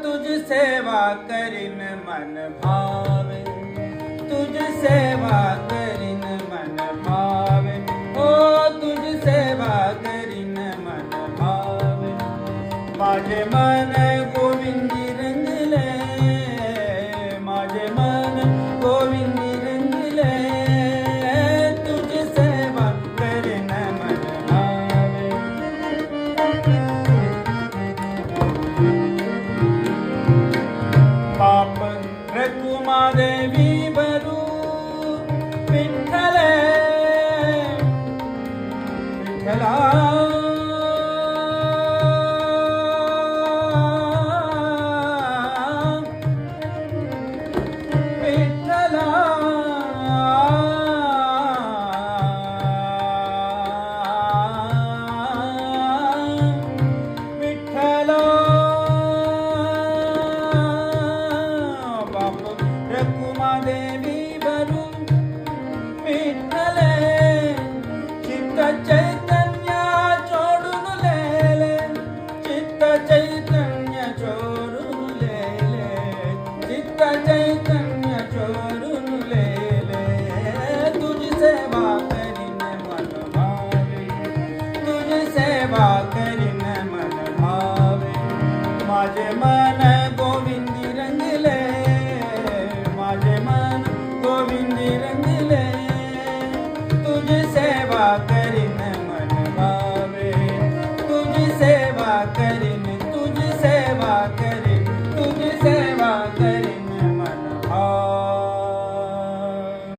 तुझ सेवा करीन मन भावे, तुझ सेवा करीन मन भावे, ओ तुझ सेवा करीन मन भावे. माझे मन गोविंदी रंगले, माझे मन गोविंदी रंगले, तुझ सेवा करीन मन भावे. पाप रकुमा देवी भरू विठ्ठले, विठ्ठला विठ्ठला विठ्ठला रकुमा देवी भरू विठ्ठले, चित्त चैतन्य चोडून लेले, चित्त चैतन्य चोरून लेले, चित्त चैतन्य चोरून लेले. तुझी सेवा करीन मन भावे, तुझी सेवा करीन मन भावे. माझे मन गोविंदी रंगले, माझे मन गोविंदी रंगले, तुझी सेवा